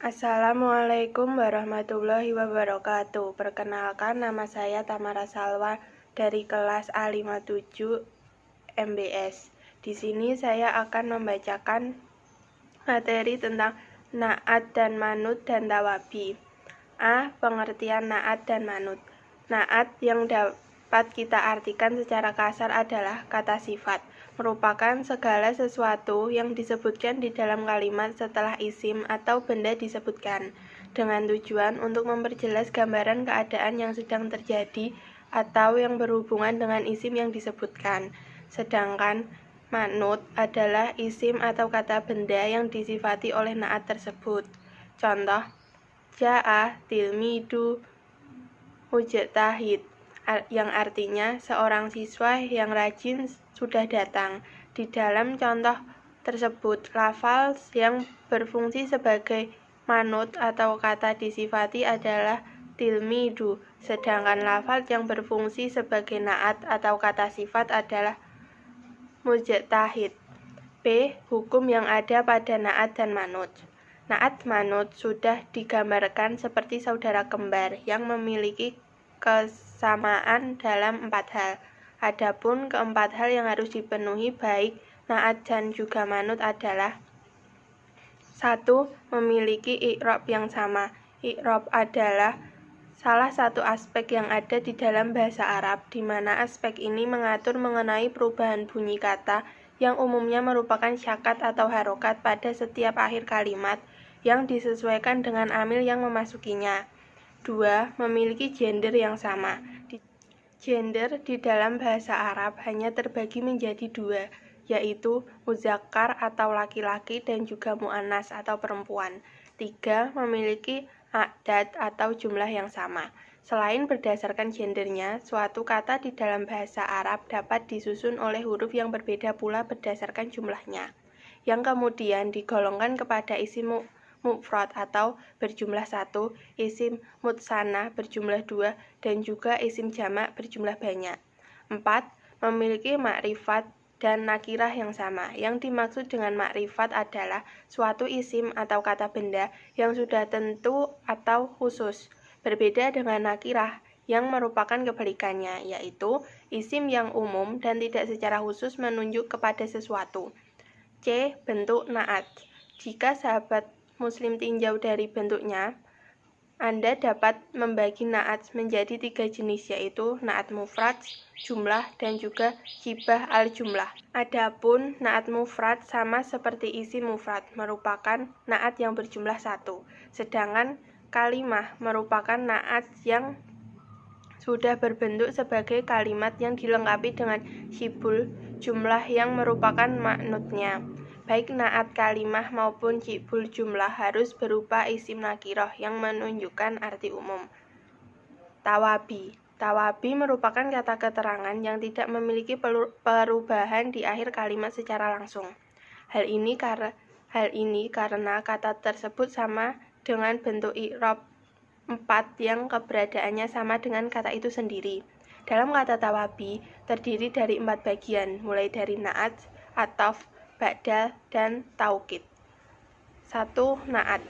Assalamualaikum warahmatullahi wabarakatuh. Perkenalkan, nama saya Tamara Salwa dari kelas A57 MBS. Di sini saya akan membacakan materi tentang naat dan manut dan tawabi. Pengertian naat dan manut. Naat yang dapat kita artikan secara kasar adalah kata sifat, merupakan segala sesuatu yang disebutkan di dalam kalimat setelah isim atau benda disebutkan, dengan tujuan untuk memperjelas gambaran keadaan yang sedang terjadi atau yang berhubungan dengan isim yang disebutkan. Sedangkan manut adalah isim atau kata benda yang disifati oleh naat tersebut. Contoh, ja'a tilmidu mujtahid, yang artinya seorang siswa yang rajin sudah datang. Di dalam contoh tersebut, lafal yang berfungsi sebagai manut atau kata disifati adalah tilmidu, sedangkan lafal yang berfungsi sebagai naat atau kata sifat adalah mujtahid. Hukum yang ada pada naat dan manut. Naat manut sudah digambarkan seperti saudara kembar yang memiliki kesamaan dalam 4 hal. Adapun keempat hal yang harus dipenuhi baik naat dan juga manut adalah: 1. Memiliki i'rab yang sama. I'rab adalah salah satu aspek yang ada di dalam bahasa Arab, di mana aspek ini mengatur mengenai perubahan bunyi kata yang umumnya merupakan syakat atau harokat pada setiap akhir kalimat yang disesuaikan dengan amil yang memasukinya. 2. Memiliki gender yang sama. Gender di dalam bahasa Arab hanya terbagi menjadi 2, yaitu muzakkar atau laki-laki dan juga mu'annas atau perempuan. 3. Memiliki a'dad atau jumlah yang sama. Selain berdasarkan gendernya, suatu kata di dalam bahasa Arab dapat disusun oleh huruf yang berbeda pula berdasarkan jumlahnya, yang kemudian digolongkan kepada isim mufrad atau berjumlah 1, isim mutsanna berjumlah 2, dan juga isim jamak berjumlah banyak. 4. Memiliki makrifat dan nakirah yang sama. Yang dimaksud dengan makrifat adalah suatu isim atau kata benda yang sudah tentu atau khusus, berbeda dengan nakirah yang merupakan kebalikannya, yaitu isim yang umum dan tidak secara khusus menunjuk kepada sesuatu. Bentuk naat. Jika sahabat Muslim tinjau dari bentuknya, Anda dapat membagi naat menjadi 3 jenis, yaitu naat mufrad, jumlah, dan juga hibah al-jumlah. Adapun naat mufrad sama seperti isim mufrad, merupakan naat yang berjumlah 1, sedangkan kalimah merupakan naat yang sudah berbentuk sebagai kalimat yang dilengkapi dengan hibul jumlah yang merupakan manutnya. Baik naat kalimah maupun hibul jumlah harus berupa isim nakirah yang menunjukkan arti umum. Tawabi. Tawabi merupakan kata keterangan yang tidak memiliki perubahan di akhir kalimat secara langsung. Hal ini karena kata tersebut sama dengan bentuk i'rab 4 yang keberadaannya sama dengan kata itu sendiri. Dalam kata tawabi terdiri dari 4 bagian, mulai dari naat, ataf, ba'dal, dan taukid. 1. Naat.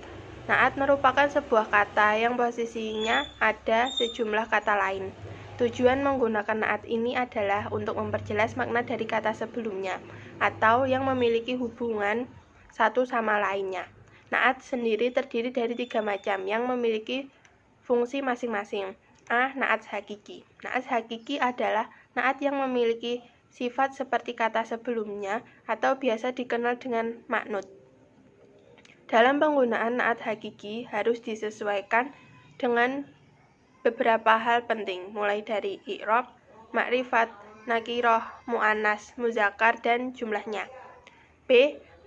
Naat merupakan sebuah kata yang posisinya ada sejumlah kata lain. Tujuan menggunakan naat ini adalah untuk memperjelas makna dari kata sebelumnya atau yang memiliki hubungan satu sama lainnya. Naat sendiri terdiri dari 3 macam yang memiliki fungsi masing-masing. Naat hakiki. Naat hakiki adalah naat yang memiliki sifat seperti kata sebelumnya atau biasa dikenal dengan maknut. Dalam penggunaan naat hakiki harus disesuaikan dengan beberapa hal penting, mulai dari i'rab, makrifat, nakirah, mu'annas, muzakkar, dan jumlahnya.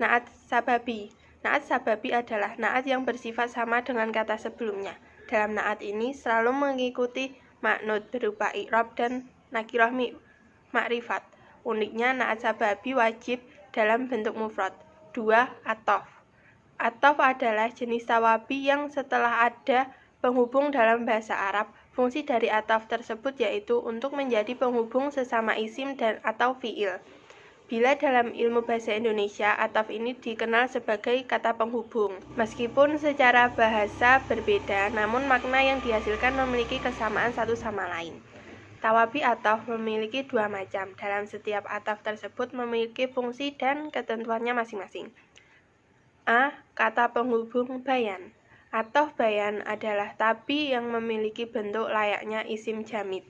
Naat sababi. Naat sababi adalah naat yang bersifat sama dengan kata sebelumnya. Dalam naat ini selalu mengikuti maknut berupa i'rab dan nakirah makrifat. Uniknya naat sababi wajib dalam bentuk mufrad. 2. Ataf. Ataf adalah jenis tawabi yang setelah ada penghubung dalam bahasa Arab. Fungsi dari ataf tersebut yaitu untuk menjadi penghubung sesama isim dan atau fi'il. Bila dalam ilmu bahasa Indonesia, ataf ini dikenal sebagai kata penghubung. Meskipun secara bahasa berbeda, namun makna yang dihasilkan memiliki kesamaan satu sama lain. Tawabi ataf memiliki dua macam. Dalam setiap ataf tersebut memiliki fungsi dan ketentuannya masing-masing. A. Kata penghubung bayan. Ataf bayan adalah tabi yang memiliki bentuk layaknya isim jamid.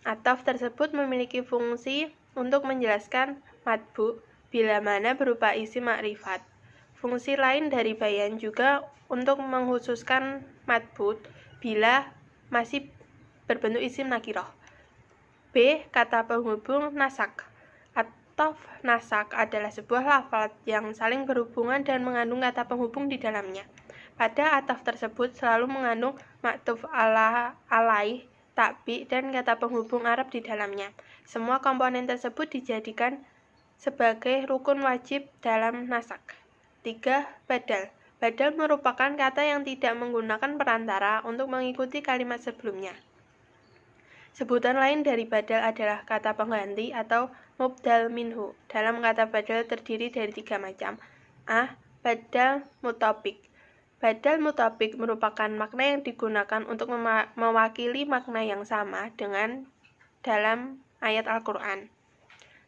Ataf tersebut memiliki fungsi untuk menjelaskan matbu bila mana berupa isim makrifat. Fungsi lain dari bayan juga untuk menghususkan matbu bila masih berbentuk isim nakiroh. B. Kata penghubung nasak. Ataf nasak adalah sebuah lafaz yang saling berhubungan dan mengandung kata penghubung di dalamnya. Pada ataf tersebut selalu mengandung maktuf alaih, takbi, dan kata penghubung Arab di dalamnya. Semua komponen tersebut dijadikan sebagai rukun wajib dalam nasak. 3. Badal. Badal merupakan kata yang tidak menggunakan perantara untuk mengikuti kalimat sebelumnya. Sebutan lain dari badal adalah kata pengganti atau mubdal minhu. Dalam kata badal terdiri dari 3 macam. A. Badal mutopik. Badal mutopik merupakan makna yang digunakan untuk mewakili makna yang sama dengan dalam ayat Al-Quran.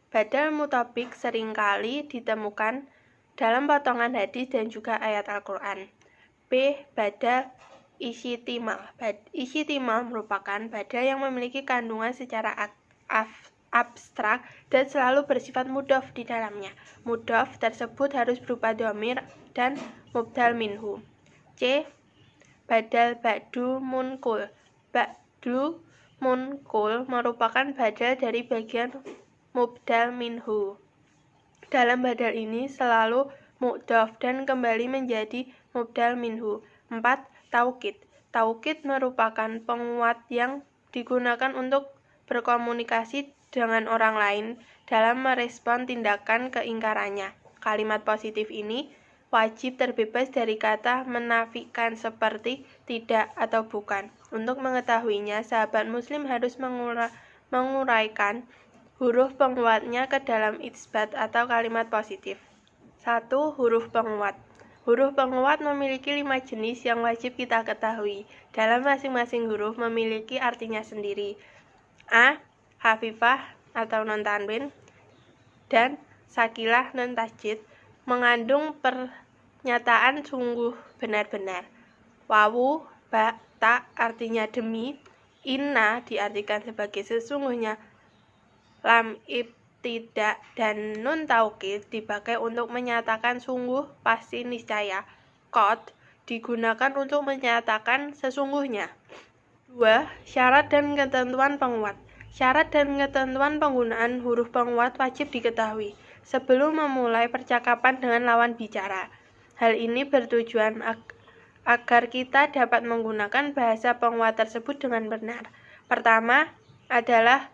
Badal mutopik seringkali ditemukan dalam potongan hadis dan juga ayat Al-Quran. B. Badal isytimal. Isytimal merupakan badal yang memiliki kandungan secara abstrak dan selalu bersifat mudhof di dalamnya. Mudhof tersebut harus berupa dhamir dan mubdal minhu. C. Badal ba'du munkul. Ba'du munkul merupakan badal dari bagian mubdal minhu. Dalam badal ini selalu mu'dhaf dan kembali menjadi mubdal minhu. 4. Taukid. Taukid merupakan penguat yang digunakan untuk berkomunikasi dengan orang lain dalam merespon tindakan keingkarannya. Kalimat positif ini wajib terbebas dari kata menafikan seperti tidak atau bukan. Untuk mengetahuinya, sahabat muslim harus menguraikan huruf penguatnya ke dalam itsbat atau kalimat positif. 1. Huruf penguat. Huruf penguat memiliki 5 jenis yang wajib kita ketahui. Dalam masing-masing huruf memiliki artinya sendiri. A. Hafifah atau non tanwin dan sakilah non tasjid mengandung pernyataan sungguh benar-benar. Wawu, ba, ta artinya demi, inna diartikan sebagai sesungguhnya, lam ibtidak dan nun taukid dipakai untuk menyatakan sungguh, pasti, niscaya. Qad digunakan untuk menyatakan sesungguhnya. 2. Syarat dan ketentuan penguat. Syarat dan ketentuan penggunaan huruf penguat wajib diketahui sebelum memulai percakapan dengan lawan bicara. Hal ini bertujuan agar kita dapat menggunakan bahasa penguat tersebut dengan benar. Pertama adalah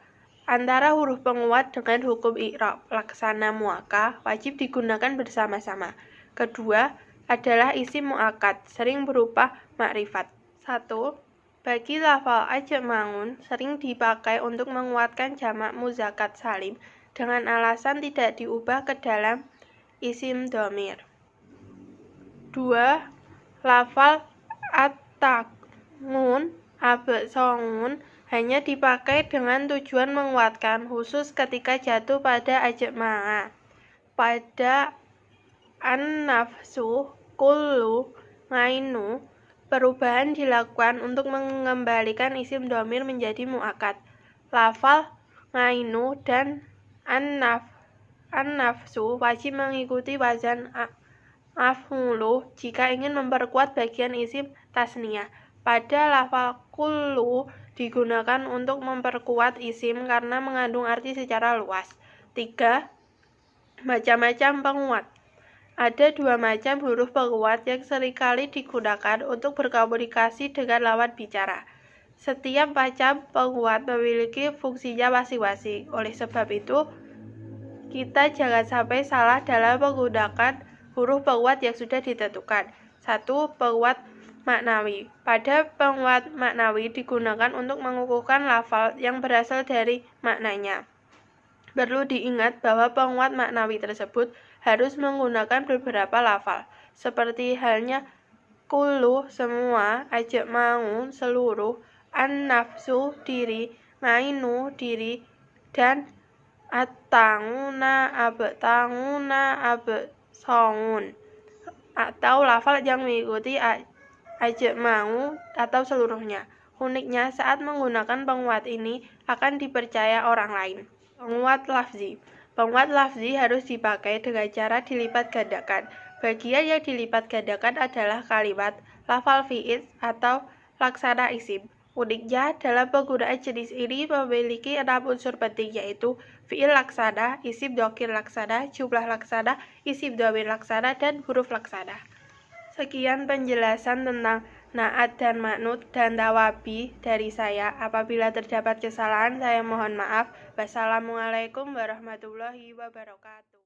antara huruf penguat dengan hukum i'rab laksana muakkad wajib digunakan bersama-sama. Kedua adalah isim muakkad sering berupa makrifat. 1. Bagi lafal ajma'un sering dipakai untuk menguatkan jamak muzakkar salim dengan alasan tidak diubah ke dalam isim dhamir. 2. Lafal at-taqun, absongun hanya dipakai dengan tujuan menguatkan khusus ketika jatuh pada ajma'a. Pada an-nafsu, kullu, ngainu, perubahan dilakukan untuk mengembalikan isim dhamir menjadi muakkad. Lafal ngainu dan an-nafsu wajib mengikuti wazan af'ulu jika ingin memperkuat bagian isim tasniyah. Pada lafal kullu digunakan untuk memperkuat isim karena mengandung arti secara luas. 3. Macam-macam penguat. Ada 2 macam huruf penguat yang seringkali digunakan untuk berkomunikasi dengan lawan bicara. Setiap macam penguat memiliki fungsinya masing-masing. Oleh sebab itu, kita jangan sampai salah dalam menggunakan huruf penguat yang sudah ditentukan. 1. Penguat maknawi. Pada penguat maknawi digunakan untuk mengukuhkan lafal yang berasal dari maknanya. Perlu diingat bahwa penguat maknawi tersebut harus menggunakan beberapa lafal, seperti halnya kullu semua, ajma'u seluruh, an-nafsu diri, mainu diri, dan at-tanguna absongun, atau lafal yang mengikuti ajma'u atau seluruhnya. Uniknya, saat menggunakan penguat ini akan dipercaya orang lain. Penguat lafzi. Penguat lafzi harus dipakai dengan cara dilipat gandakan. Bagian yang dilipat gandakan adalah kalimat, lafal fi'il, atau laksana isim. Uniknya, dalam penggunaan jenis ini memiliki 6 unsur penting, yaitu fi'il laksana, isim dzakir laksana, jumlah laksana, isim dhamir laksana, dan huruf laksana. Sekian penjelasan tentang naat dan manut dan tawabi dari saya. Apabila terdapat kesalahan, saya mohon maaf. Wassalamualaikum warahmatullahi wabarakatuh.